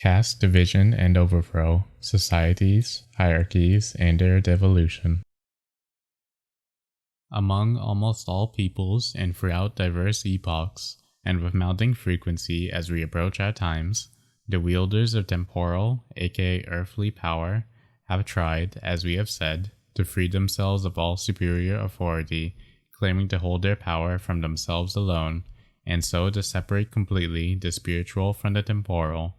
Caste division and overthrow, societies, hierarchies, and their devolution. Among almost all peoples and throughout diverse epochs, and with mounting frequency as we approach our times, the wielders of temporal, aka earthly power, have tried, as we have said, to free themselves of all superior authority, claiming to hold their power from themselves alone, and so to separate completely the spiritual from the temporal,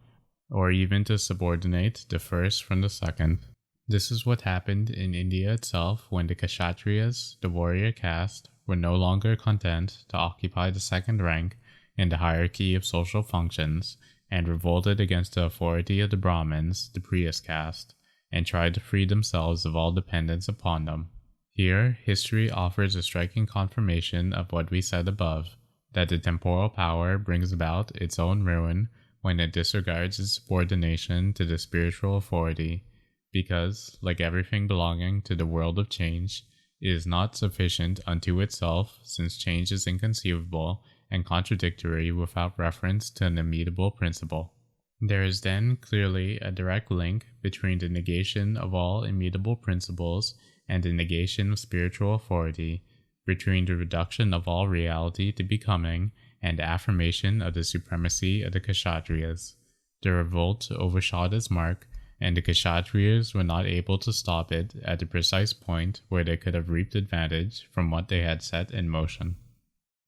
or even to subordinate the first from the second. This is what happened in India itself when the Kshatriyas, the warrior caste, were no longer content to occupy the second rank in the hierarchy of social functions, and revolted against the authority of the Brahmins, the priest caste, and tried to free themselves of all dependence upon them. Here, history offers a striking confirmation of what we said above, that the temporal power brings about its own ruin when it disregards its subordination to the spiritual authority, because, like everything belonging to the world of change, it is not sufficient unto itself, since change is inconceivable and contradictory without reference to an immutable principle. There is then clearly a direct link between the negation of all immutable principles and the negation of spiritual authority, between the reduction of all reality to becoming and the affirmation of the supremacy of the Kshatriyas. The revolt overshot its mark, and the Kshatriyas were not able to stop it at the precise point where they could have reaped advantage from what they had set in motion.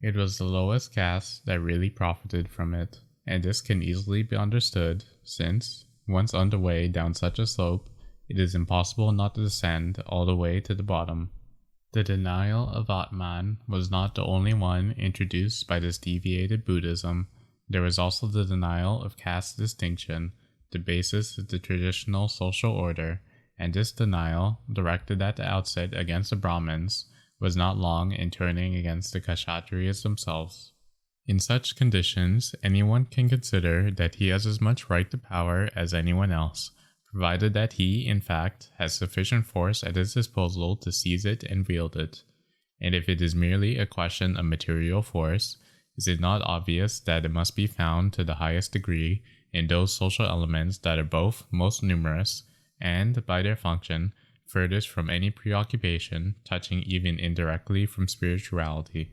It was the lowest caste that really profited from it, and this can easily be understood, since, once on the way down such a slope, it is impossible not to descend all the way to the bottom. The denial of Atman was not the only one introduced by this deviated Buddhism. There was also the denial of caste distinction, the basis of the traditional social order, and this denial, directed at the outset against the Brahmins, was not long in turning against the Kshatriyas themselves. In such conditions, anyone can consider that he has as much right to power as anyone else, provided that he, in fact, has sufficient force at his disposal to seize it and wield it. And if it is merely a question of material force, is it not obvious that it must be found to the highest degree in those social elements that are both most numerous and, by their function, furthest from any preoccupation touching even indirectly from spirituality?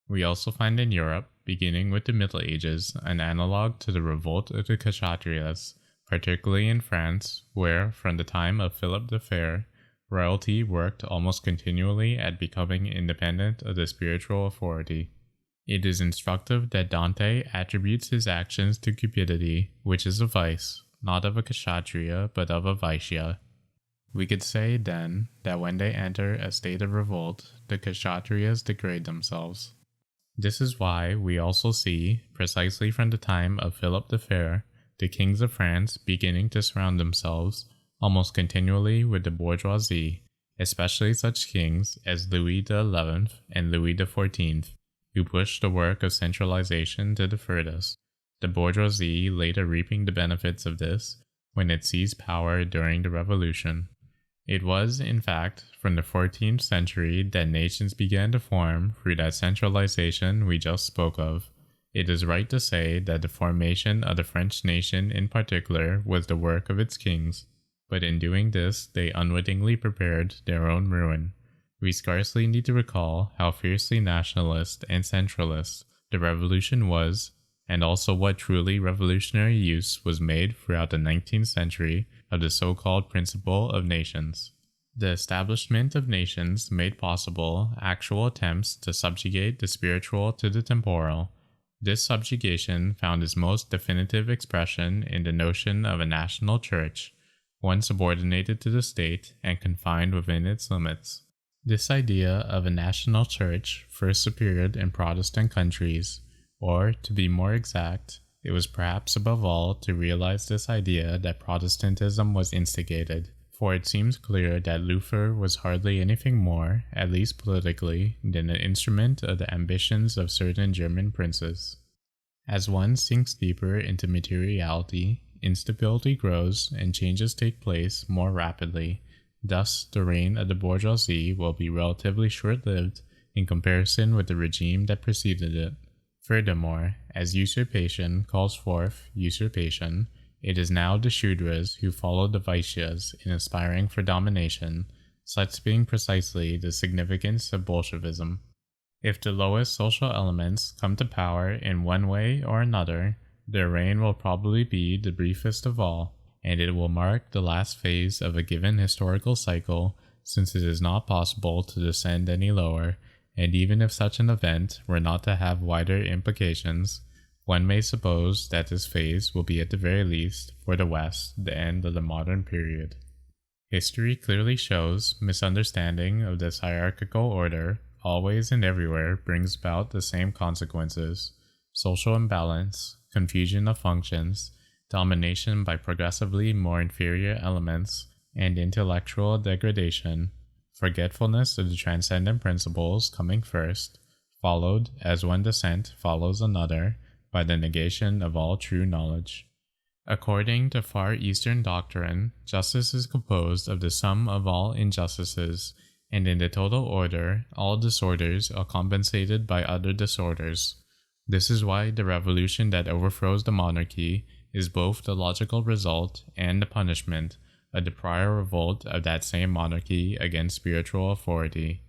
We also find in Europe, beginning with the Middle Ages, an analogue to the revolt of the Kshatriyas, particularly in France, where, from the time of Philip the Fair, royalty worked almost continually at becoming independent of the spiritual authority. It is instructive that Dante attributes his actions to cupidity, which is a vice, not of a Kshatriya, but of a Vaishya. We could say, then, that when they enter a state of revolt, the Kshatriyas degrade themselves. This is why we also see, precisely from the time of Philip the Fair, the kings of France beginning to surround themselves almost continually with the bourgeoisie, especially such kings as Louis XI and Louis XIV, who pushed the work of centralization to the furthest, the bourgeoisie later reaping the benefits of this when it seized power during the Revolution. It was, in fact, from the 14th century that nations began to form through that centralization we just spoke of. It is right to say that the formation of the French nation in particular was the work of its kings, but in doing this they unwittingly prepared their own ruin. We scarcely need to recall how fiercely nationalist and centralist the revolution was, and also what truly revolutionary use was made throughout the 19th century of the so-called principle of nations. The establishment of nations made possible actual attempts to subjugate the spiritual to the temporal. This subjugation found its most definitive expression in the notion of a national church, one subordinated to the state and confined within its limits. This idea of a national church first appeared in Protestant countries, or, to be more exact, it was perhaps above all to realize this idea that Protestantism was instigated, for it seems clear that Luther was hardly anything more, at least politically, than an instrument of the ambitions of certain German princes. As one sinks deeper into materiality, instability grows and changes take place more rapidly. Thus, the reign of the bourgeoisie will be relatively short-lived in comparison with the regime that preceded it. Furthermore, as usurpation calls forth usurpation, It is now the Shudras who follow the Vaishyas in aspiring for domination, such being precisely the significance of Bolshevism. If the lowest social elements come to power in one way or another, their reign will probably be the briefest of all, and it will mark the last phase of a given historical cycle, since it is not possible to descend any lower, and even if such an event were not to have wider implications, one may suppose that this phase will be at the very least, for the West, the end of the modern period. History clearly shows misunderstanding of this hierarchical order always and everywhere brings about the same consequences: social imbalance, confusion of functions, domination by progressively more inferior elements, and intellectual degradation, forgetfulness of the transcendent principles coming first, followed, as one descent follows another, by the negation of all true knowledge. According to Far Eastern doctrine, justice is composed of the sum of all injustices, and in the total order, all disorders are compensated by other disorders. This is why the revolution that overthrows the monarchy is both the logical result and the punishment of the prior revolt of that same monarchy against spiritual authority.